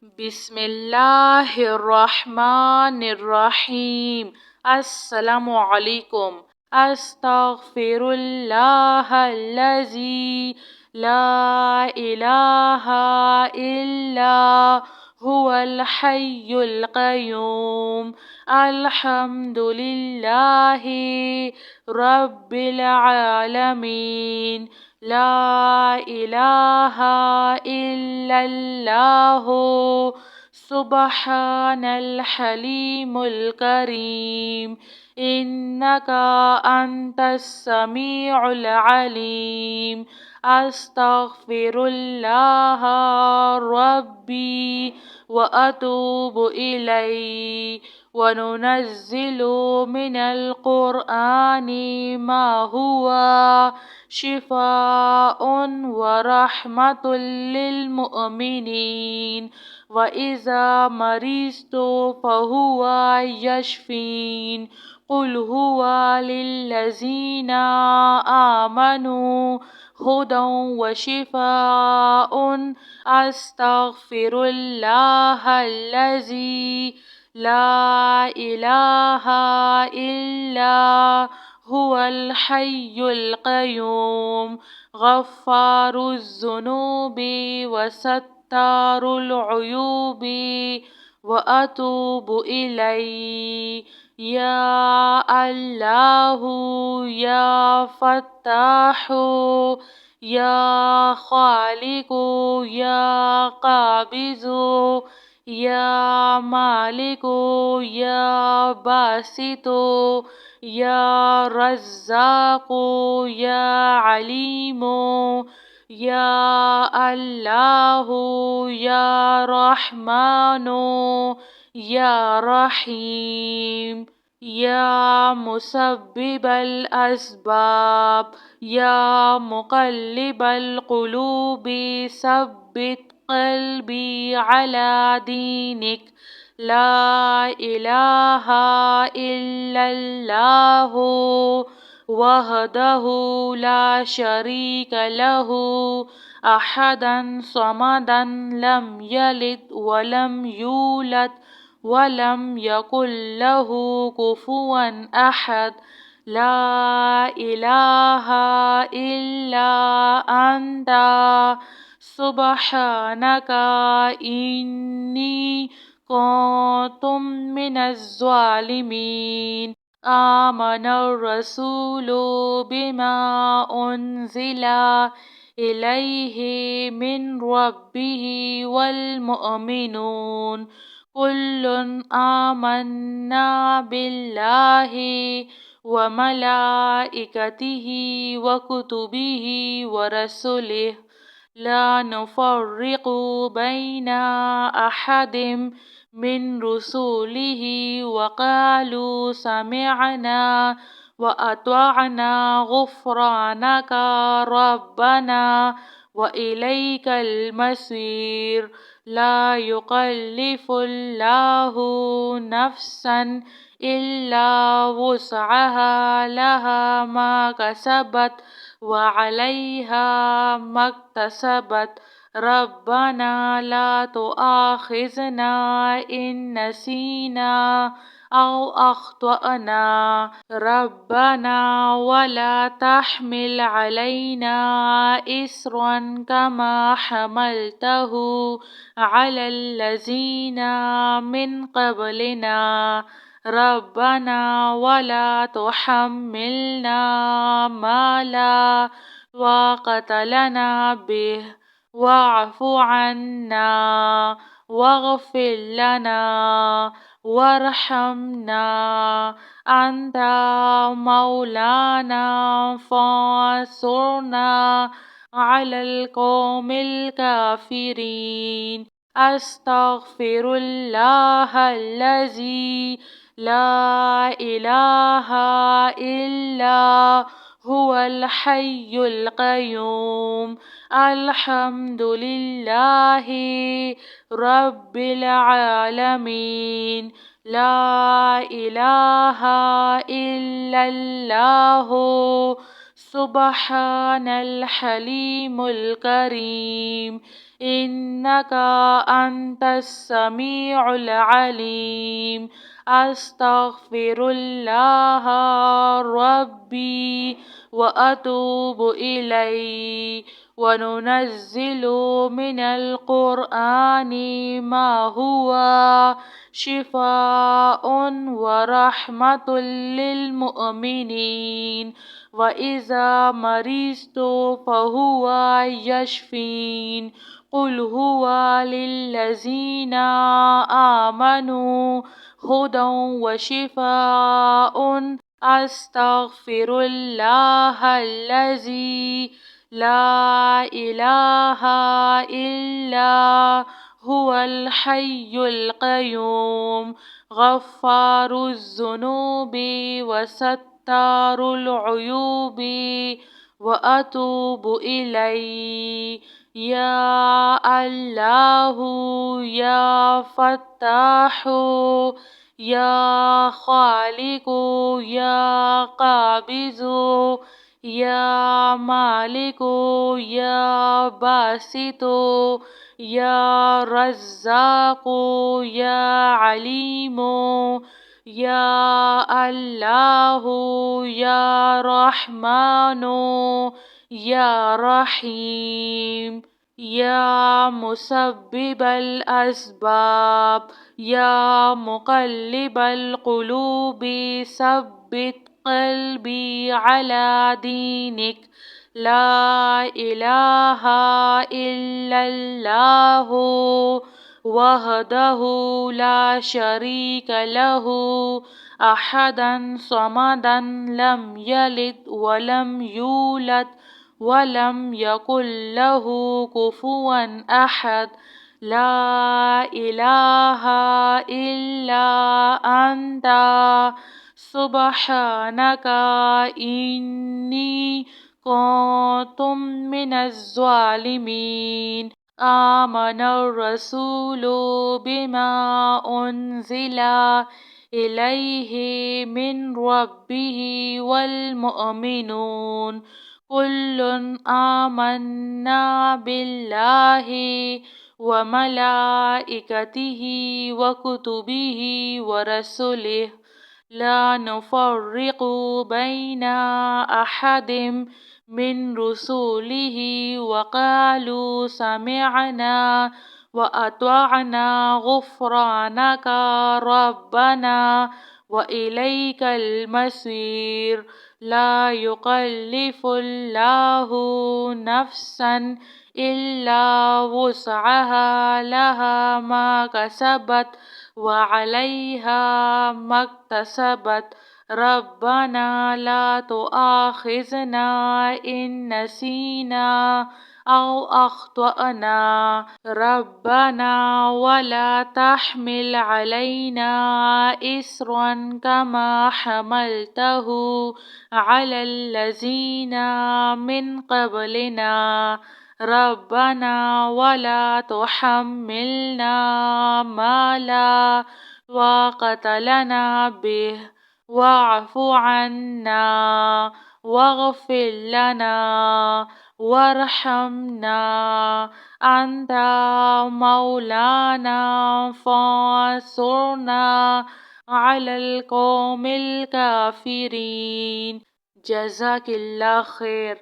बिस्मिल्लाहिर्रहमानिर्रहीम। अस्सलामु अलैकुम। अस्तगफिरुल्लाहल्लज़ी ला इलाहा इल्ला हुवल हय्युल क़य्यूम। अल्हम्दुलिल्लाहि रब्बिल आलमीन। ला इलाहा इल्लल्लाहु सुब्हानल हलीमुल करीम। इन्नका अंतस समीउल अलीम। अस्तगफिरुल्लाह रब्बी व अतूबु इलैहि। व नुनज़्ज़िलु मिनल क़ुरआनि मा हुवा शिफ़ाउन व रहमतुल लिल मुअमिनीन। व इज़ा मरिज़्तु फ़हुवा यशफ़ीन। क़ुल हुवा लिल्लज़ीना आमनू हुदं व शिफ़ाउन। अस्तगफिरुल्लाहल्लज़ी ला इलाहा इल्ला हुवल हय्युल क़य्यूम। गफ़्फ़ारुज़्ज़ुनूबि व सत्तारुल उयूबि व अतूबु इलैहि। या अल्लाहु या फ़त्ताहु या ख़ालिक़ु या क़ाबिज़ु या मालिकु या बासितु या रज़्ज़ाक़ु या अलीमु। या अल्लाहु या रहमानु या रहीम। या मुसब्बिबल अस्बाब या मुक़ल्लिबल क़ुलूबि सब्बित क़ल्बी अला दीनिक। ला इलाहा इल्लल्लाहु वहदहु ला शरीक लहु अहदन समदन लम यलिद वलम यूलद वलम यकुल लहु कुफुवन अहद। ला इलाहा इल्ला अंता सुब्हानका इन्नी कुन्तु मिनज़ ज़ालिमीन। आमनर रसूलु बिमा उन्ज़िला इलैहि मिन रब्बिहि वल मुअमिनून कुल्लुन आमन्ना बिल्लाहि व मलाइकतिहि व कुतुबिहि व रसुलिहि ला नुफ़र्रिक़ु बैना अहदिम मिन रुसुलिहि व क़ालू समिअना व अत्वअना गुफ़्रानका रब्बना व इलैकल मसीर। ला युकल्लिफ़ुल्लाहु नफ़्सन इल्ला वुस्अहा लहा मा कसबत व अलैहा मक्तसबत। रब्बना ला तुआख़िज़ना इन नसीना औ अख़्तअना। रब्बना वला तहमिल अलैना इस्रन कमा हमलतहु अलल लज़ीना मिन क़ब्लिना। रब्बना वला तुहम्मिलना मा ला ताक़त लना बिहि वाअफ़ु अन्ना वग़फ़िर लना वरहमना अंता मौलाना फ़ांसुरना अलल क़ौमिल काफ़िरीन। अस्तगफिरुल्लाहल्लज़ी ला इलाहा इल्ला हुवल हय्युल क़य्यूम। अल्हम्दुलिल्लाहि रब्बिल आलमीन। ला इलाहा इल्लल्लाहु सुब्हानल हलीमुल करीम। إنك أنت السميع العليم. أستغفر الله ربي وأتوب إليه. وننزل من القرآن ما هو شفاء ورحمة للمؤمنين، وإذا مرضت فهو يشفين. قل هو للذين آمنوا هدى وشفاء. أستغفر الله الذي لا إله إلا هو الحي القيوم، غفار الذنوب وستار العيوب، وأتوب إليه. يا الله يا فتاح يا خالق يا قابض يا مالك يا باسط يا رزاق يا عليم. يا الله يا رحمن يا رحيم. يا مسبب الأسباب يا مقلب القلوب ثبت قلبي على دينك. لا إله إلا الله وحده لا شريك له، أحدا صمدا لم يلد ولم يولد ولم يكن له كفوا أحد. لا إله إلا أنت سبحانك إني كنت من الظالمين. آمن الرسول بما أنزل إليه من ربه والمؤمنون كل آمنا بالله وملائكته وكتبه ورسله لا نفرق بين أحد من رسله وقالوا سمعنا وأطعنا غفرانك ربنا وإليك المصير. لا يكلف الله نفسا إلا وسعها، لها ما كسبت وعليها ما اكتسبت. ربنا لا تؤاخذنا إن نسينا أو أخطأنا. ربنا ولا تحمل علينا إصرا كما حملته على الذين من قبلنا. ربنا ولا تحملنا ما لا طاقة لنا به، واعف عنا واغفر لنا وارحمنا. أنت مولانا فانصرنا على القوم الكافرين. جزاك الله خير.